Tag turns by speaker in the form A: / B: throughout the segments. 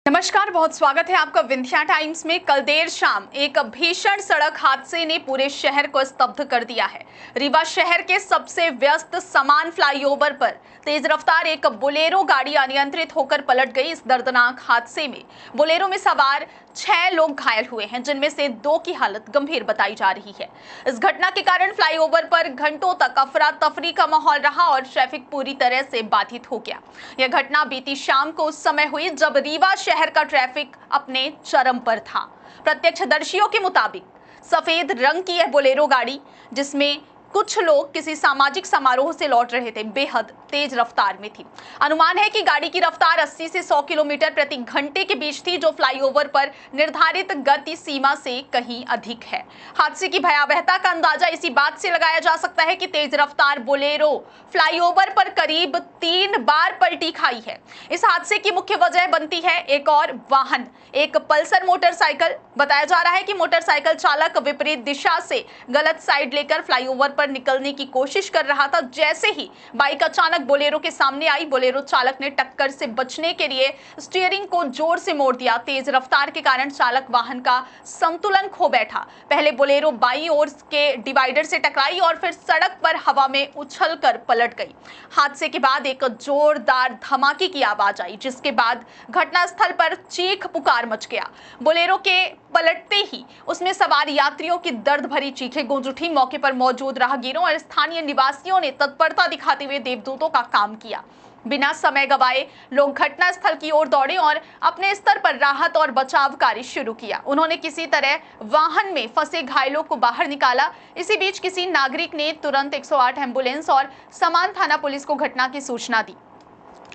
A: नमस्कार, बहुत स्वागत है आपका विंध्या टाइम्स में। कल देर शाम एक भीषण सड़क हादसे ने पूरे शहर को स्तब्ध कर दिया है। रीवा शहर के सबसे व्यस्त समान फ्लाईओवर पर तेज रफ्तार एक बोलेरो गाड़ी अनियंत्रित होकर पलट गई। इस दर्दनाक हादसे में बोलेरो में सवार 6 लोग घायल हुए हैं, जिनमें से 2 की हालत गंभीर बताई जा रही है। इस घटना के कारण फ्लाईओवर पर घंटों तक अफरा तफरी का माहौल रहा और ट्रैफिक पूरी तरह से बाधित हो गया। यह घटना बीती शाम को उस समय हुई जब रीवा शहर का ट्रैफिक अपने चरम पर था। प्रत्यक्षदर्शियों के मुताबिक सफेद रंग की यह बोलेरो गाड़ी, जिसमें कुछ लोग किसी सामाजिक समारोह से लौट रहे थे, बेहद तेज रफ्तार में थी। अनुमान है कि गाड़ी की रफ्तार 80 से 100 किलोमीटर प्रति घंटे के बीच थी, जो फ्लाईओवर पर निर्धारित गति सीमा से कहीं अधिक है। हादसे की भयावहता का अंदाजा इसी बात से लगाया जा सकता है कि तेज रफ्तार बोलेरो फ्लाईओवर पर करीब 3 बार पलटी खाई है। इस हादसे की मुख्य वजह बनती है एक और वाहन, एक पल्सर मोटरसाइकिल। बताया जा रहा है कि मोटरसाइकिल चालक विपरीत दिशा से गलत साइड लेकर फ्लाईओवर पर निकलने की कोशिश कर रहा था। जैसे ही बाइक अचानक बोलेरो के सामने आई, बोलेरो चालक ने टक्कर से बचने के लिए स्टीयरिंग को जोर से मोड़ दिया। तेज रफ्तार के कारण चालक वाहन का संतुलन खो बैठा। पहले बोलेरो बाईं ओर के डिवाइडर से टकराई और फिर सड़क पर हवा में उछलकर पलट गई। हादसे के बाद एक जोरदार धमाके की आवाज आई, जिसके बाद घटनास्थल पर चीख पुकार मच गया। बोलेरो के पलटते ही उसमें सवार यात्रियों की दर्द भरी चीखें गूंज उठी। मौके पर मौजूद राहगीरों और स्थानीय निवासियों ने तत्परता दिखाते हुए देवदूतों का काम किया। बिना समय गवाए लोग घटनास्थल की ओर दौड़े और अपने स्तर पर राहत और बचाव कार्य शुरू किया। उन्होंने किसी तरह वाहन में फंसे घायलों को बाहर निकाला। इसी बीच किसी नागरिक ने तुरंत 108 एम्बुलेंस और समान थाना पुलिस को घटना की सूचना दी।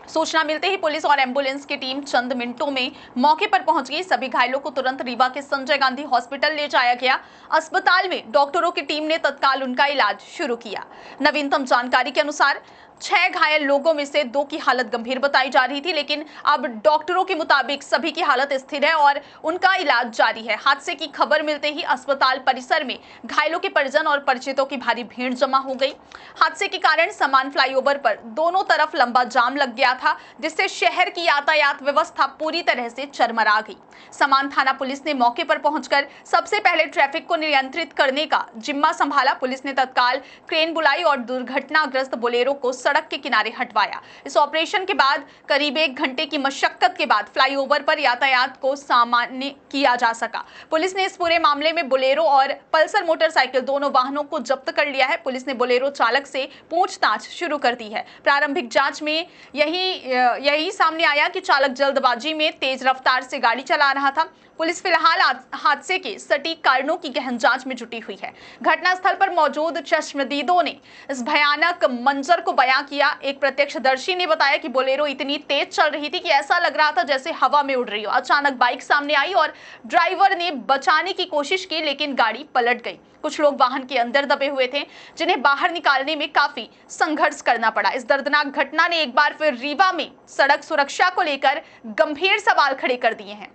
A: सूचना मिलते ही पुलिस और एम्बुलेंस की टीम चंद मिनटों में मौके पर पहुंच गई। सभी घायलों को तुरंत रीवा के संजय गांधी हॉस्पिटल ले जाया गया। अस्पताल में डॉक्टरों की टीम ने तत्काल उनका इलाज शुरू किया। नवीनतम जानकारी के अनुसार 6 घायल लोगों में से 2 की हालत गंभीर बताई जा रही थी, लेकिन अब डॉक्टरों के मुताबिक सभी की हालत स्थिर है और उनका इलाज जारी है। हादसे की खबर मिलते ही अस्पताल परिसर में घायलों के परिजन और परिचितों की भारी भीड़ जमा हो गई। हादसे के कारण समान फ्लाईओवर पर दोनों तरफ लंबा जाम लग गया था, जिससे शहर की यातायात व्यवस्था पूरी तरह से चरमरा गई। समान थाना पुलिस ने मौके पर पहुंचकर सबसे पहले ट्रैफिक को नियंत्रित करने का जिम्मा संभाला। पुलिस ने तत्काल क्रेन बुलाई और दुर्घटनाग्रस्त बोलेरो को सड़क के किनारे हटवाया। इस ऑपरेशन के बाद करीब 1 घंटे की मशक्कत के बाद फ्लाईओवर पर यातायात को सामान्य किया जा सका। पुलिस ने इस पूरे मामले में बोलेरो और पल्सर मोटरसाइकिल दोनों वाहनों को जब्त कर लिया है। पुलिस ने बोलेरो चालक से पूछताछ शुरू कर दी है। प्रारंभिक जांच में यही सामने आया कि चालक जल्दबाजी में तेज रफ्तार से गाड़ी चला रहा था। पुलिस फिलहाल हादसे के सटीक कारणों की गहन जांच में जुटी हुई है। घटनास्थल पर मौजूद चश्मदीदों ने इस भयानक मंजर को बयां किया। एक प्रत्यक्षदर्शी ने बताया कि बोलेरो इतनी तेज चल रही थी कि ऐसा लग रहा था जैसे हवा में उड़ रही हो। अचानक बाइक सामने आई और ड्राइवर ने बचाने की कोशिश की, लेकिन गाड़ी पलट गई। कुछ लोग वाहन के अंदर दबे हुए थे, जिन्हें बाहर निकालने में काफी संघर्ष करना पड़ा। इस दर्दनाक घटना ने एक बार फिर रीवा में सड़क सुरक्षा को लेकर गंभीर सवाल खड़े कर दिए हैं।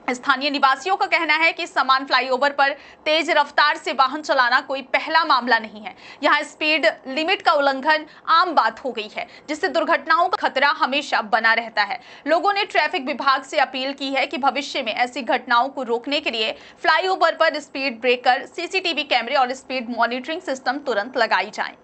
A: स्थानीय निवासियों का कहना है कि समान फ्लाईओवर पर तेज रफ्तार से वाहन चलाना कोई पहला मामला नहीं है। यहां स्पीड लिमिट का उल्लंघन आम बात हो गई है, जिससे दुर्घटनाओं का खतरा हमेशा बना रहता है। लोगों ने ट्रैफिक विभाग से अपील की है कि भविष्य में ऐसी घटनाओं को रोकने के लिए फ्लाईओवर पर स्पीड ब्रेकर, सीसीटीवी कैमरे और स्पीड मॉनिटरिंग सिस्टम तुरंत लगाई जाए।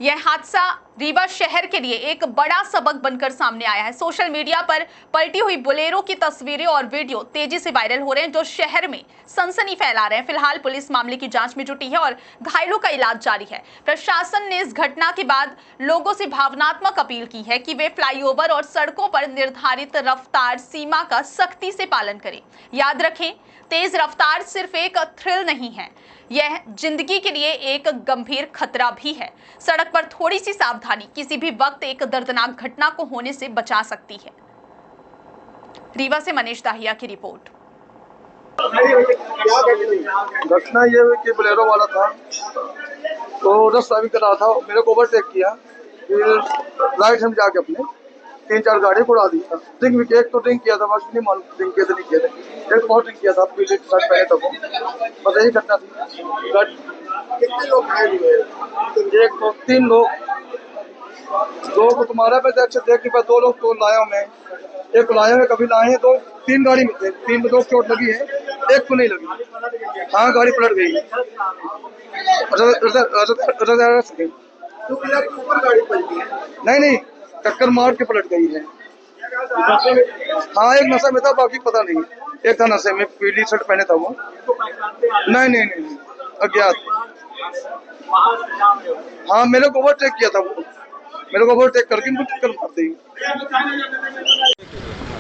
A: यह हादसा रीवा शहर के लिए एक बड़ा सबक बनकर सामने आया है। सोशल मीडिया पर पलटी हुई बोलेरो की तस्वीरें और वीडियो तेजी से वायरल हो रहे हैं, जो शहर में सनसनी फैला रहे हैं। फिलहाल पुलिस मामले की जांच में जुटी है और घायलों का इलाज जारी है। प्रशासन ने इस घटना के बाद लोगों से भावनात्मक अपील की है कि वे फ्लाईओवर और सड़कों पर निर्धारित रफ्तार सीमा का सख्ती से पालन करें। याद रखें, तेज रफ्तार सिर्फ एक थ्रिल नहीं है, यह जिंदगी के लिए एक गंभीर खतरा भी है। सड़क पर थोड़ी सी सावधानी किसी भी वक्त एक दर्दनाक घटना को होने से बचा सकती है। रीवा से मनीष दाहिया की रिपोर्ट।
B: घटना ये हुई कि बोलेरो वाला था, तो रस ड्राइविंग कर रहा था, मेरे को ओवरटेक किया, फिर राइट हैंड जाके अपने 3-4 गाड़ी को उड़ा दिया। एक तो ड्रिंक किया था, बाकी नहीं मालूम ड्रिंक किया था नहीं किया था। एक बहुत ड्रिंक किया था, पीले शर्ट पहने था वो, बस यही घटना थी। कितने लोग घायल हुए? 1 2 3 लोग। 2 को तुम्हारा पे अच्छे देख के 2 लोग तो लाया मैं। एक को लाए हैं, कभी लाए हैं, 2-3 गाड़ी में थे, 3 में 2 चोट लगी है, एक को नहीं लगी। हाँ, गाड़ी पलट गई। नहीं नहीं, टक्कर मार के पलट गई है। हाँ, एक नशे में था, बाकी पता नहीं। एक था नशे में, पीली शर्ट पहने था वो। नहीं नहीं नहीं, अज्ञात। हाँ, मेरे को ओवरटेक किया था वो, मेरे को ओवरटेक करके मुझे टक्कर मार दी।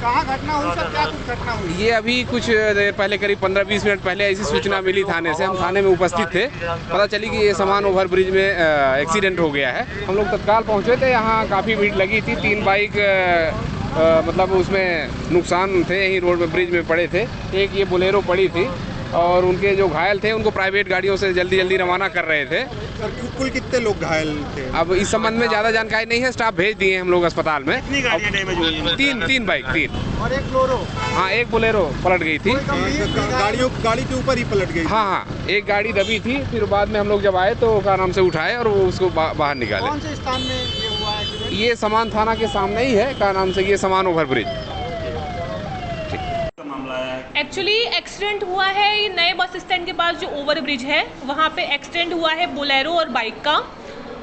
C: कहाँ घटना हुई सर, क्या कुछ घटना हुई?
D: ये अभी कुछ देर पहले, करीब 15-20 मिनट पहले ऐसी सूचना मिली थाने से। हम थाने में उपस्थित थे, पता चली कि ये सामान ओवर ब्रिज में एक्सीडेंट हो गया है। हम लोग तत्काल पहुंचे थे, यहाँ काफ़ी भीड़ लगी थी। 3 बाइक मतलब उसमें नुकसान थे, यहीं रोड में ब्रिज में पड़े थे। एक ये बोलेरो पड़ी थी और उनके जो घायल थे उनको प्राइवेट गाड़ियों से जल्दी जल्दी रवाना कर रहे थे।
C: सर कुल कितने लोग घायल थे?
D: अब इस संबंध में ज़्यादा जानकारी नहीं है, स्टाफ भेज दिए हम लोग अस्पताल में।
C: कितनी गाड़ियाँ डैमेज हुई हैं?
D: 3 बाइक, 3।
C: और एक बोलेरो?
D: हाँ, एक बोलेरो पलट गई थी।
C: गाड़ी के ऊपर ही पलट गई?
D: हाँ, एक गाड़ी दबी थी। फिर बाद में हम लोग जब आए तो क्या नाम से उठाए और वो उसको बाहर निकाले।
C: कौन से स्थान में ये हुआ एक्सीडेंट?
D: ये समान थाना के सामने ही है, क्या नाम से, ये समान ओवर ब्रिज।
E: एक्चुअली एक्सीडेंट हुआ है ये नए बस स्टैंड के पास जो ओवर ब्रिज है, वहाँ पे एक्सीडेंट हुआ है बोलेरो और बाइक का,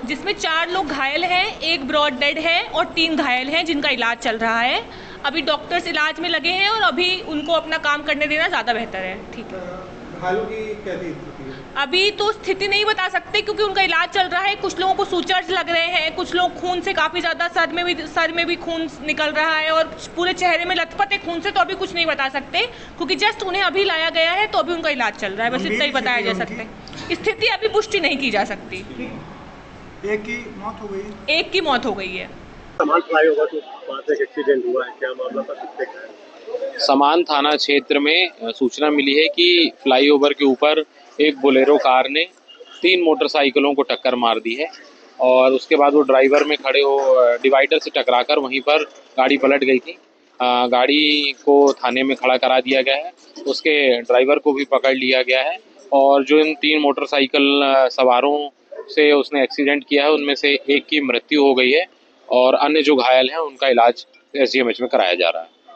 E: जिसमें 4 लोग घायल हैं, एक ब्रॉड डेड है और 3 घायल हैं जिनका इलाज चल रहा है। अभी डॉक्टर्स इलाज में लगे हैं और अभी उनको अपना काम करने देना ज़्यादा बेहतर है। ठीक है,
C: घायलों की कैसी स्थिति है?
E: अभी तो स्थिति नहीं बता सकते क्योंकि उनका इलाज चल रहा है। कुछ लोगों को सूचर्स लग रहे हैं, कुछ लोग खून से काफ़ी ज़्यादा, सर में भी खून निकल रहा है और पूरे चेहरे में लथपथ है खून से। तो अभी कुछ नहीं बता सकते क्योंकि जस्ट उन्हें अभी लाया गया है, तो अभी उनका इलाज चल रहा है। बस इतना ही बताया जा सकता है। स्थिति अभी पुष्टि नहीं की जा सकती।
C: एक की मौत हो गई?
E: एक की मौत हो गई है।
F: समान फ्लाईओवर के पास एक एक्सीडेंट हुआ है, क्या मामला था, कितने का है?
G: समान थाना क्षेत्र में सूचना मिली है कि फ्लाईओवर के ऊपर एक बोलेरो कार ने 3 मोटरसाइकिलों को टक्कर मार दी है और उसके बाद वो ड्राइवर में खड़े हो डिवाइडर से टकराकर वहीं पर गाड़ी पलट गई थी। गाड़ी को थाने में खड़ा करा दिया गया है, उसके ड्राइवर को भी पकड़ लिया गया है और जो इन 3 मोटरसाइकिल सवारों से उसने एक्सीडेंट किया है उनमें से एक की मृत्यु हो गई है और अन्य जो घायल हैं उनका इलाज SGMH में कराया जा रहा है।